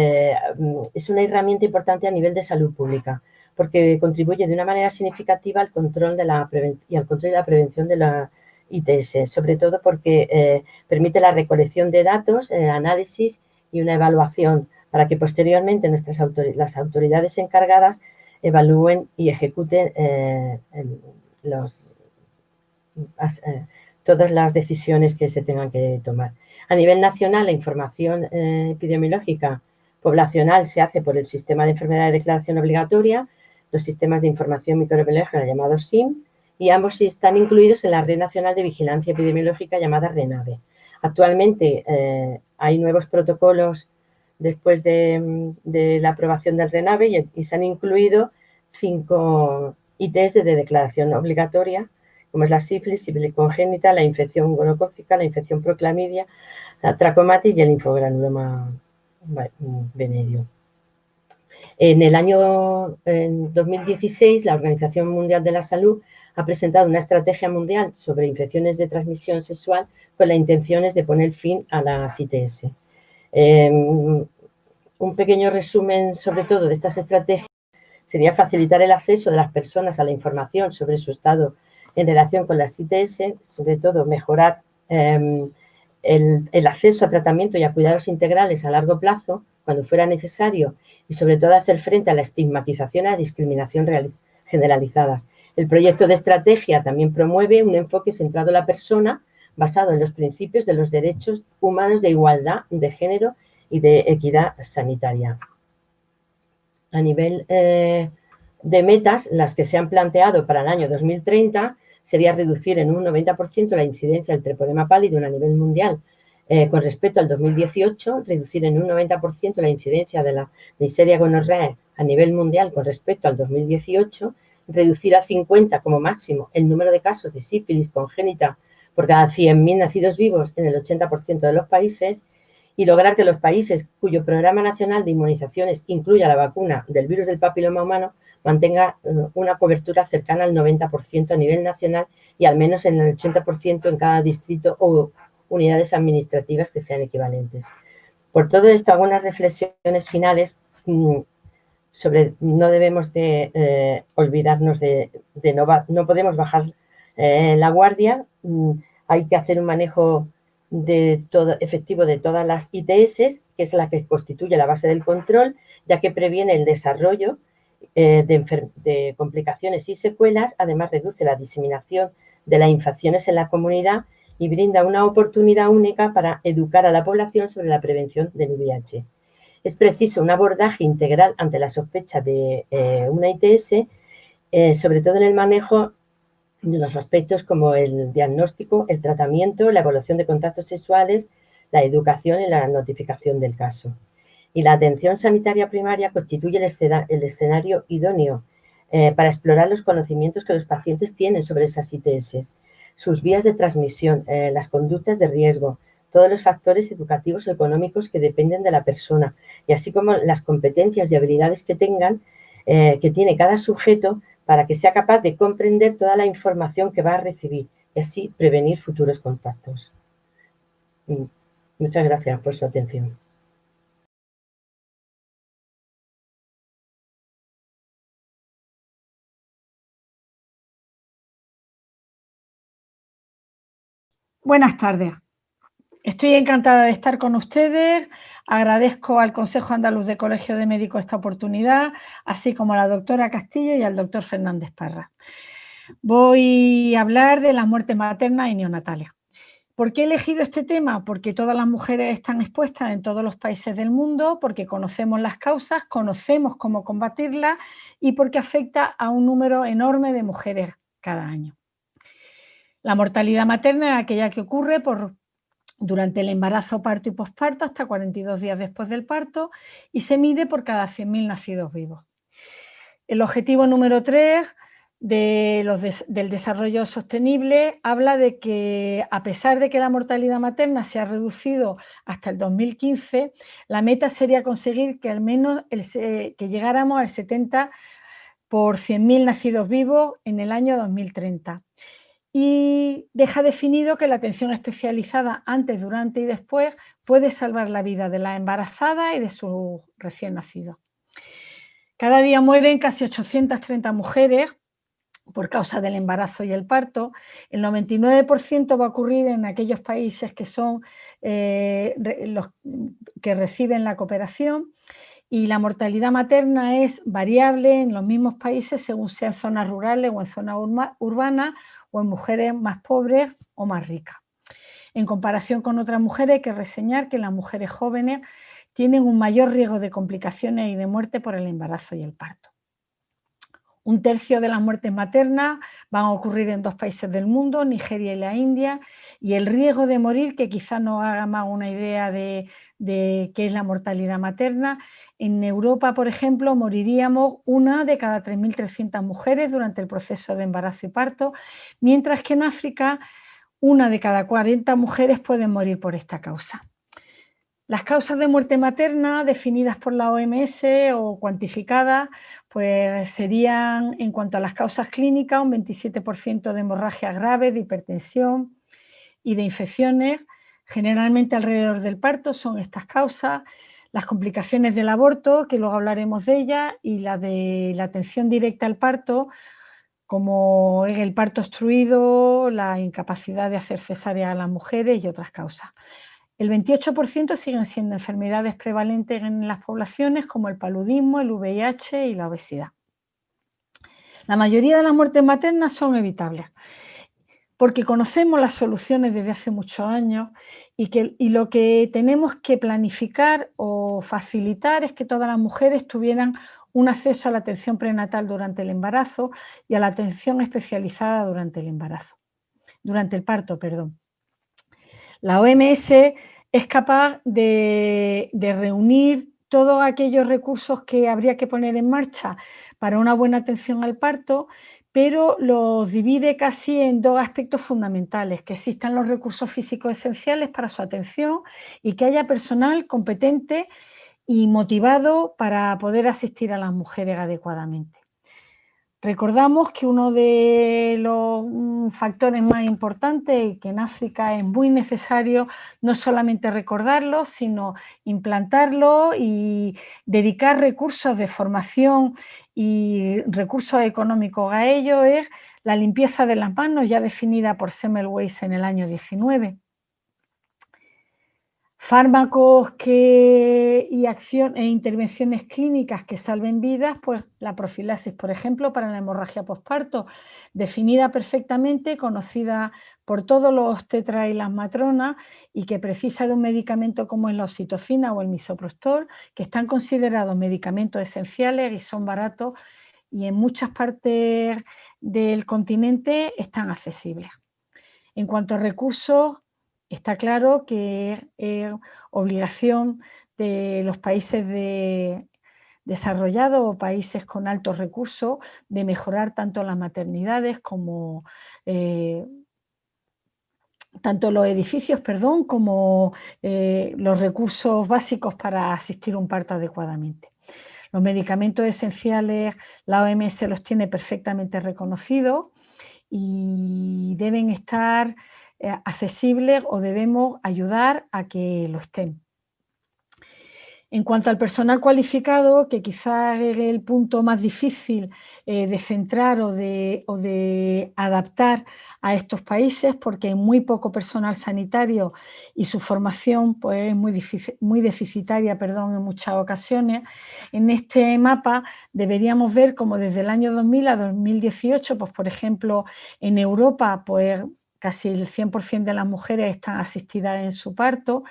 [SPEAKER 3] es una herramienta importante a nivel de salud pública, porque contribuye de una manera significativa al control y al control y la prevención de la ITS, sobre todo porque permite la recolección de datos, análisis y una evaluación para que posteriormente las autoridades encargadas evalúen y ejecuten todas las decisiones que se tengan que tomar. A nivel nacional, la información epidemiológica poblacional se hace por el Sistema de Enfermedades de Declaración Obligatoria, los sistemas de información microbiológica llamados SIM, y ambos están incluidos en la Red Nacional de Vigilancia Epidemiológica llamada RENAVE. Actualmente hay nuevos protocolos después de la aprobación del RENAVE y se han incluido 5 ITS de declaración obligatoria, como es la sífilis congénita, la infección gonocócica, la infección proclamidia, la tracomatis y el linfogranuloma venéreo. En 2016, la Organización Mundial de la Salud ha presentado una estrategia mundial sobre infecciones de transmisión sexual con la intención de poner fin a las ITS. Un pequeño resumen, sobre todo, de estas estrategias sería facilitar el acceso de las personas a la información sobre su estado en relación con las ITS, sobre todo mejorar el acceso a tratamiento y a cuidados integrales a largo plazo, cuando fuera necesario, y sobre todo hacer frente a la estigmatización y a la discriminación generalizadas. El proyecto de estrategia también promueve un enfoque centrado en la persona, basado en los principios de los derechos humanos de igualdad de género y de equidad sanitaria. A nivel de metas, las que se han planteado para el año 2030 sería reducir en un 90% la incidencia del treponema pálido a nivel mundial con respecto al 2018, reducir en un 90% la incidencia de la Neisseria gonorrhoeae a nivel mundial con respecto al 2018, reducir a 50 como máximo el número de casos de sífilis congénita por cada 100.000 nacidos vivos en el 80% de los países y lograr que los países cuyo programa nacional de inmunizaciones incluya la vacuna del virus del papiloma humano mantenga una cobertura cercana al 90% a nivel nacional y al menos en el 80% en cada distrito o unidades administrativas que sean equivalentes. Por todo esto, hago unas reflexiones finales sobre no debemos de olvidarnos no podemos bajar la guardia, hay que hacer un manejo efectivo de todas las ITS, que es la que constituye la base del control, ya que previene el desarrollo de complicaciones y secuelas, además reduce la diseminación de las infecciones en la comunidad y brinda una oportunidad única para educar a la población sobre la prevención del VIH. Es preciso un abordaje integral ante la sospecha de una ITS, sobre todo en el manejo de los aspectos como el diagnóstico, el tratamiento, la evaluación de contactos sexuales, la educación y la notificación del caso. Y la atención sanitaria primaria constituye el escenario idóneo para explorar los conocimientos que los pacientes tienen sobre esas ITS, sus vías de transmisión, las conductas de riesgo, todos los factores educativos o económicos que dependen de la persona y así como las competencias y habilidades que tiene cada sujeto para que sea capaz de comprender toda la información que va a recibir y así prevenir futuros contactos. Muchas gracias por su atención.
[SPEAKER 4] Buenas tardes. Estoy encantada de estar con ustedes. Agradezco al Consejo Andaluz de Colegio de Médicos esta oportunidad, así como a la doctora Castillo y al doctor Fernández Parra. Voy a hablar de las muertes maternas y neonatales. ¿Por qué he elegido este tema? Porque todas las mujeres están expuestas en todos los países del mundo, porque conocemos las causas, conocemos cómo combatirlas y porque afecta a un número enorme de mujeres cada año. La mortalidad materna es aquella que ocurre durante el embarazo, parto y posparto hasta 42 días después del parto y se mide por cada 100.000 nacidos vivos. El objetivo número 3 del desarrollo sostenible habla de que, a pesar de que la mortalidad materna se ha reducido hasta el 2015, la meta sería conseguir que al menos que llegáramos al 70 por 100.000 nacidos vivos en el año 2030. y deja definido que la atención especializada antes, durante y después puede salvar la vida de la embarazada y de sus recién nacidos. Cada día mueren casi 830 mujeres por causa del embarazo y el parto. El 99% va a ocurrir en aquellos países que son los que reciben la cooperación, y la mortalidad materna es variable en los mismos países según sea en zonas rurales o en zonas urbanas, o en mujeres más pobres o más ricas. En comparación con otras mujeres, hay que reseñar que las mujeres jóvenes tienen un mayor riesgo de complicaciones y de muerte por el embarazo y el parto. 1/3 de las muertes maternas van a ocurrir en 2 países del mundo, Nigeria y la India, y el riesgo de morir, que quizás nos haga más una idea de qué es la mortalidad materna. En Europa, por ejemplo, moriríamos 1 de cada 3.300 mujeres durante el proceso de embarazo y parto, mientras que en África 1 de cada 40 mujeres pueden morir por esta causa. Las causas de muerte materna definidas por la OMS o cuantificadas, pues serían, en cuanto a las causas clínicas, un 27% de hemorragias graves, de hipertensión y de infecciones, generalmente alrededor del parto son estas causas, las complicaciones del aborto, que luego hablaremos de ellas, y la de la atención directa al parto, como es el parto obstruido, la incapacidad de hacer cesárea a las mujeres y otras causas. El 28% siguen siendo enfermedades prevalentes en las poblaciones, como el paludismo, el VIH y la obesidad. La mayoría de las muertes maternas son evitables, porque conocemos las soluciones desde hace muchos años, y lo que tenemos que planificar o facilitar es que todas las mujeres tuvieran un acceso a la atención prenatal durante el embarazo y a la atención especializada durante el parto, perdón. La OMS es capaz de reunir todos aquellos recursos que habría que poner en marcha para una buena atención al parto, pero los divide casi en 2 aspectos fundamentales: que existan los recursos físicos esenciales para su atención y que haya personal competente y motivado para poder asistir a las mujeres adecuadamente. Recordamos que uno de los factores más importantes, y que en África es muy necesario no solamente recordarlo, sino implantarlo y dedicar recursos de formación y recursos económicos a ello, es la limpieza de las manos, ya definida por Semmelweis en el año 19. Fármacos y intervenciones clínicas que salven vidas, pues la profilaxis, por ejemplo, para la hemorragia posparto, definida perfectamente, conocida por todos los obstetras y las matronas, y que precisa de un medicamento como es la oxitocina o el misoprostol, que están considerados medicamentos esenciales y son baratos, y en muchas partes del continente están accesibles. En cuanto a recursos, está claro que es obligación de los países desarrollados o países con altos recursos de mejorar tanto las maternidades como tanto los edificios, como los recursos básicos para asistir a un parto adecuadamente. Los medicamentos esenciales, la OMS los tiene perfectamente reconocidos y deben estar accesibles, o debemos ayudar a que lo estén. En cuanto al personal cualificado, que quizás es el punto más difícil de centrar o de adaptar a estos países, porque hay muy poco personal sanitario y su formación pues, es muy deficitaria en muchas ocasiones. En este mapa deberíamos ver cómo desde el año 2000 a 2018, pues, por ejemplo, en Europa, pues casi el 100% de las mujeres están asistidas en su parto.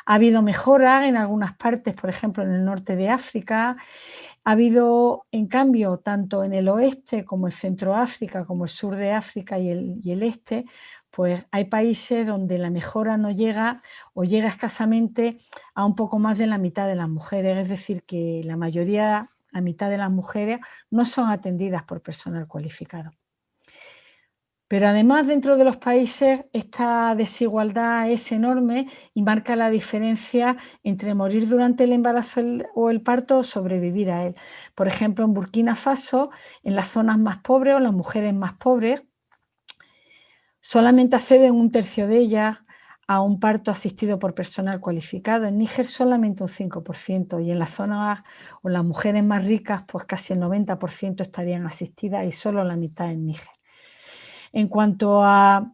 [SPEAKER 4] Ha habido mejoras en algunas partes, por ejemplo, en el norte de África. Ha habido, en cambio, tanto en el oeste como el centro de África, como el sur de África y el este, pues hay países donde la mejora no llega o llega escasamente a un poco más de la mitad de las mujeres. Es decir, que la mitad de las mujeres no son atendidas por personal cualificado. Pero además, dentro de los países, esta desigualdad es enorme y marca la diferencia entre morir durante el embarazo o el parto o sobrevivir a él. Por ejemplo, en Burkina Faso, en las zonas más pobres o las mujeres más pobres, solamente acceden un tercio de ellas a un parto asistido por personal cualificado. En Níger solamente un 5%, y en las zonas o las mujeres más ricas, pues casi el 90% estarían asistidas y solo la mitad en Níger. En cuanto a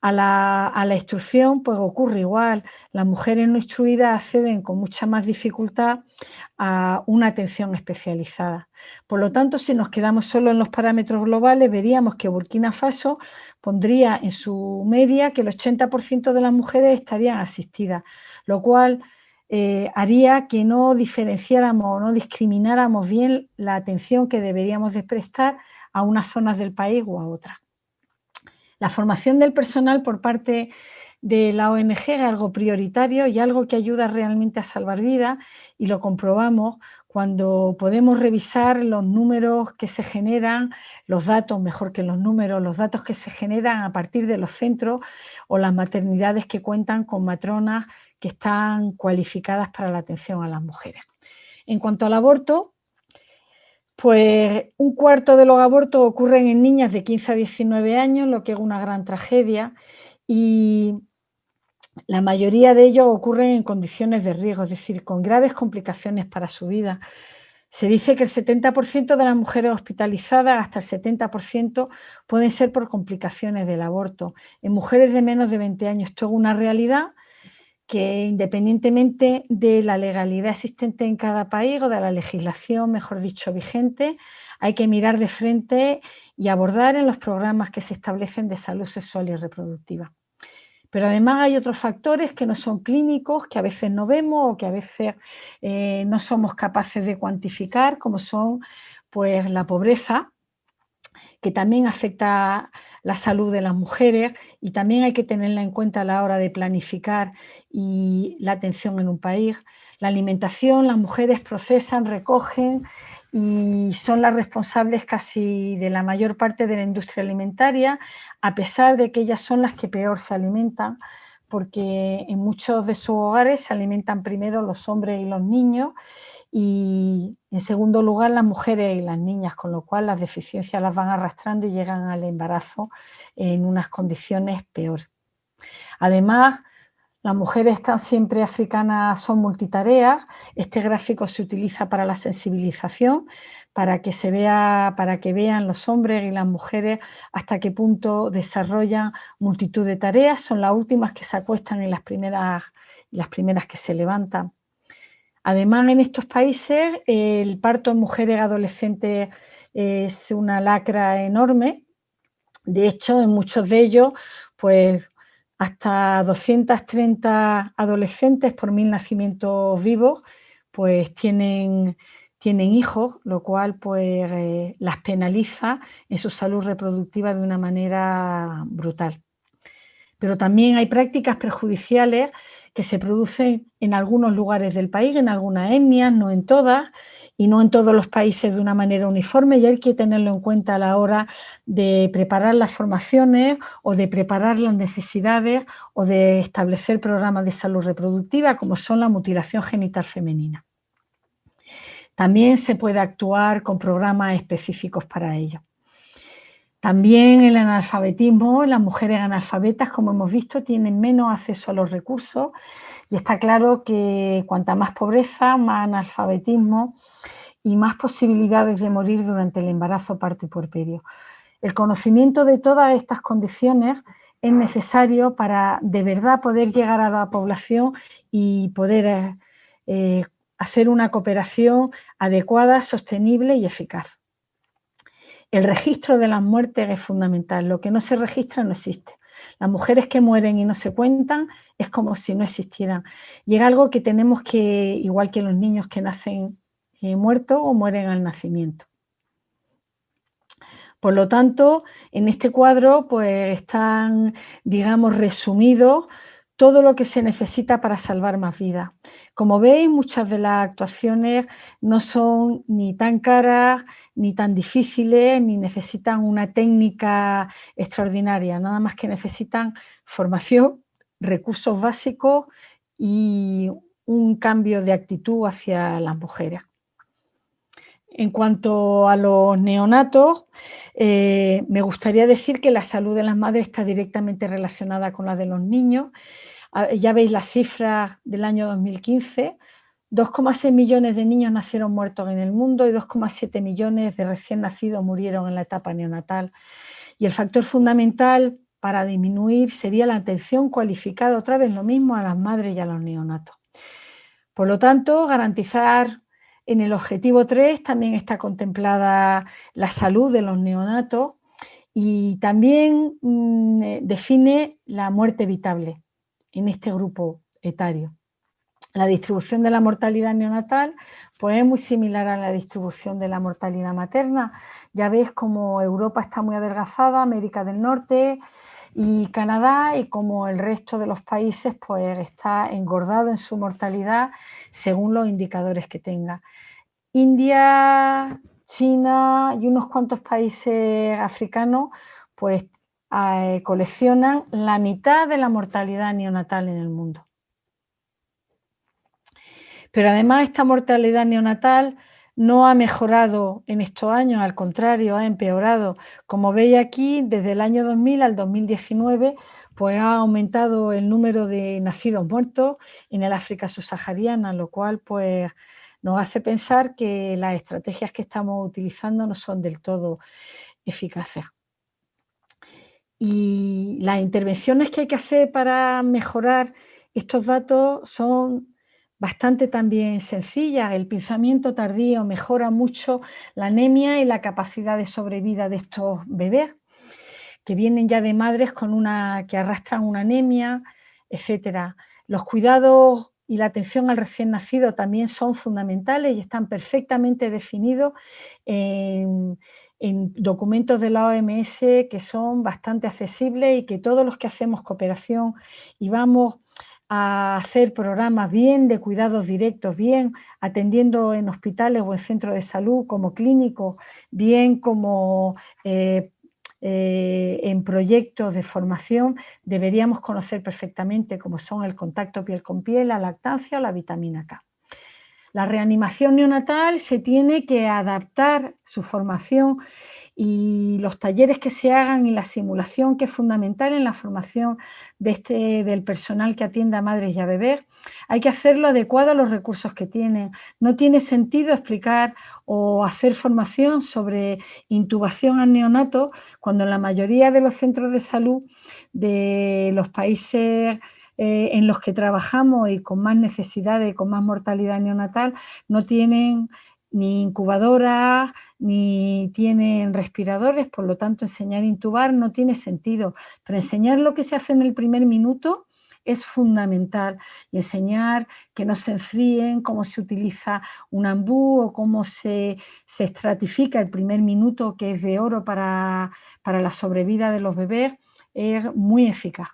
[SPEAKER 4] la instrucción, pues ocurre igual. Las mujeres no instruidas acceden con mucha más dificultad a una atención especializada. Por lo tanto, si nos quedamos solo en los parámetros globales, veríamos que Burkina Faso pondría en su media que el 80% de las mujeres estarían asistidas, lo cual haría que no diferenciáramos o no discrimináramos bien la atención que deberíamos de prestar a unas zonas del país o a otras. La formación del personal por parte de la ONG es algo prioritario y algo que ayuda realmente a salvar vidas, y lo comprobamos cuando podemos revisar los números que se generan, los datos, mejor que los números, los datos que se generan a partir de los centros o las maternidades que cuentan con matronas que están cualificadas para la atención a las mujeres. En cuanto al aborto, pues un cuarto de los abortos ocurren en niñas de 15 a 19 años, lo que es una gran tragedia, y la mayoría de ellos ocurren en condiciones de riesgo, es decir, con graves complicaciones para su vida. Se dice que el 70% de las mujeres hospitalizadas, hasta el 70%, pueden ser por complicaciones del aborto. En mujeres de menos de 20 años esto es una realidad que, independientemente de la legalidad existente en cada país o de la legislación, mejor dicho, vigente, hay que mirar de frente y abordar en los programas que se establecen de salud sexual y reproductiva. Pero además hay otros factores que no son clínicos, que a veces no vemos o que a veces no somos capaces de cuantificar, como son pues la pobreza, que también afecta la salud de las mujeres, y también hay que tenerla en cuenta a la hora de planificar y la atención en un país. La alimentación, las mujeres procesan, recogen y son las responsables casi de la mayor parte de la industria alimentaria, a pesar de que ellas son las que peor se alimentan, porque en muchos de sus hogares se alimentan primero los hombres y los niños, y en segundo lugar las mujeres y las niñas, con lo cual las deficiencias las van arrastrando y llegan al embarazo en unas condiciones peores. Además, las mujeres están siempre africanas, son multitareas. Este gráfico se utiliza para la sensibilización, para que se vea, para que vean los hombres y las mujeres hasta qué punto desarrollan multitud de tareas. Son las últimas que se acuestan y las primeras que se levantan. Además, en estos países el parto en mujeres adolescentes es una lacra enorme. De hecho, en muchos de ellos, pues hasta 230 adolescentes por 1000 nacimientos vivos, pues tienen hijos, lo cual pues las penaliza en su salud reproductiva de una manera brutal. Pero también hay prácticas perjudiciales que se producen en algunos lugares del país, en algunas etnias, no en todas, y no en todos los países de una manera uniforme, y hay que tenerlo en cuenta a la hora de preparar las formaciones o de preparar las necesidades o de establecer programas de salud reproductiva, como son la mutilación genital femenina. También se puede actuar con programas específicos para ello. También el analfabetismo, las mujeres analfabetas, como hemos visto, tienen menos acceso a los recursos, y está claro que cuanta más pobreza, más analfabetismo y más posibilidades de morir durante el embarazo, parto y puerperio. El conocimiento de todas estas condiciones es necesario para de verdad poder llegar a la población y poder hacer una cooperación adecuada, sostenible y eficaz. El registro de las muertes es fundamental. Lo que no se registra no existe. Las mujeres que mueren y no se cuentan es como si no existieran. Y es algo que tenemos que, igual que los niños que nacen muertos o mueren al nacimiento. Por lo tanto, en este cuadro pues están, digamos, resumidos todo lo que se necesita para salvar más vidas. Como veis, muchas de las actuaciones no son ni tan caras, ni tan difíciles, ni necesitan una técnica extraordinaria, nada más que necesitan formación, recursos básicos y un cambio de actitud hacia las mujeres. En cuanto a los neonatos, Me gustaría decir que la salud de las madres está directamente relacionada con la de los niños. Ya veis las cifras del año 2015, 2,6 millones de niños nacieron muertos en el mundo y 2,7 millones de recién nacidos murieron en la etapa neonatal. Y el factor fundamental para disminuir sería la atención cualificada, otra vez lo mismo, a las madres y a los neonatos. Por lo tanto, garantizar en el objetivo 3 también está contemplada la salud de los neonatos y también define la muerte evitable en este grupo etario. La distribución de la mortalidad neonatal pues es muy similar a la distribución de la mortalidad materna. Ya ves como Europa está muy adelgazada, América del Norte y Canadá, y como el resto de los países pues está engordado en su mortalidad según los indicadores que tenga. India, China y unos cuantos países africanos pues coleccionan la mitad de la mortalidad neonatal en el mundo. Pero además esta mortalidad neonatal no ha mejorado en estos años, al contrario, ha empeorado. Como veis aquí, desde el año 2000 al 2019, pues ha aumentado el número de nacidos muertos en el África subsahariana, lo cual pues nos hace pensar que las estrategias que estamos utilizando no son del todo eficaces. Y las intervenciones que hay que hacer para mejorar estos datos son bastante también sencillas. El pinzamiento tardío mejora mucho la anemia y la capacidad de sobrevida de estos bebés que vienen ya de madres que arrastran una anemia, etcétera. Los cuidados y la atención al recién nacido también son fundamentales y están perfectamente definidos en documentos de la OMS que son bastante accesibles y que todos los que hacemos cooperación y vamos a hacer programas bien de cuidados directos, bien atendiendo en hospitales o en centros de salud como clínicos, bien como en proyectos de formación, deberíamos conocer perfectamente cómo son el contacto piel con piel, la lactancia o la vitamina K. La reanimación neonatal se tiene que adaptar su formación y los talleres que se hagan y la simulación, que es fundamental en la formación del personal que atiende a madres y a bebés, hay que hacerlo adecuado a los recursos que tienen. No tiene sentido explicar o hacer formación sobre intubación al neonato cuando en la mayoría de los centros de salud de los países en los que trabajamos y con más necesidades, con más mortalidad neonatal, no tienen ni incubadoras, ni tienen respiradores, por lo tanto enseñar a intubar no tiene sentido, pero enseñar lo que se hace en el primer minuto es fundamental y enseñar que no se enfríen, cómo se utiliza un ambú o cómo se estratifica el primer minuto, que es de oro para la sobrevida de los bebés, es muy eficaz.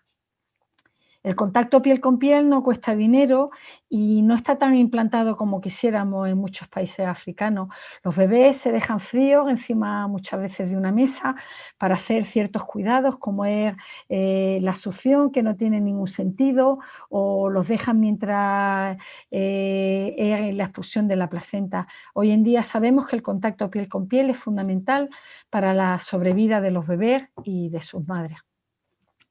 [SPEAKER 4] El contacto piel con piel no cuesta dinero y no está tan implantado como quisiéramos en muchos países africanos. Los bebés se dejan fríos encima muchas veces de una mesa para hacer ciertos cuidados como es la succión, que no tiene ningún sentido, o los dejan mientras es la expulsión de la placenta. Hoy en día sabemos que el contacto piel con piel es fundamental para la sobrevida de los bebés y de sus madres.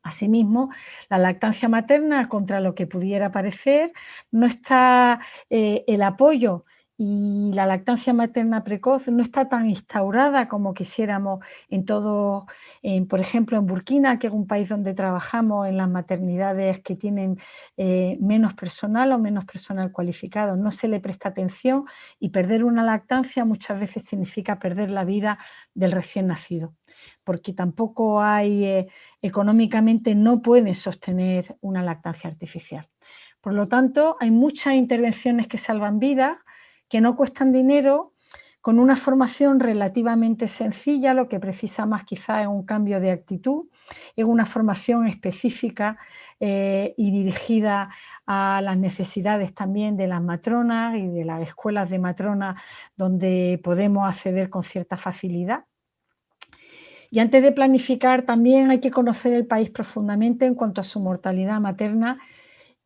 [SPEAKER 4] Asimismo, la lactancia materna, contra lo que pudiera parecer, no está el apoyo y la lactancia materna precoz no está tan instaurada como quisiéramos en todo, por ejemplo, en Burkina, que es un país donde trabajamos en las maternidades que tienen menos personal o menos personal cualificado. No se le presta atención y perder una lactancia muchas veces significa perder la vida del recién nacido, porque tampoco hay, económicamente no pueden sostener una lactancia artificial. Por lo tanto, hay muchas intervenciones que salvan vidas, que no cuestan dinero, con una formación relativamente sencilla. Lo que precisa más quizás es un cambio de actitud, es una formación específica y dirigida a las necesidades también de las matronas y de las escuelas de matronas donde podemos acceder con cierta facilidad. Y antes de planificar también hay que conocer el país profundamente en cuanto a su mortalidad materna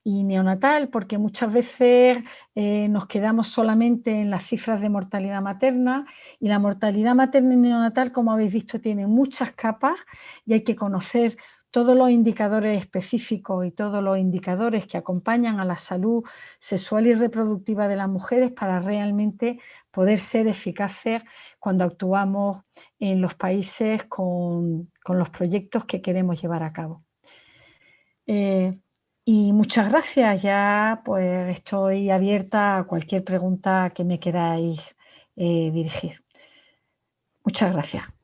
[SPEAKER 4] y neonatal, porque muchas veces nos quedamos solamente en las cifras de mortalidad materna, y la mortalidad materna y neonatal, como habéis visto, tiene muchas capas y hay que conocer todos los indicadores específicos y todos los indicadores que acompañan a la salud sexual y reproductiva de las mujeres para realmente poder ser eficaces cuando actuamos en los países con los proyectos que queremos llevar a cabo. Y muchas gracias, ya pues estoy abierta a cualquier pregunta que me queráis dirigir. Muchas gracias.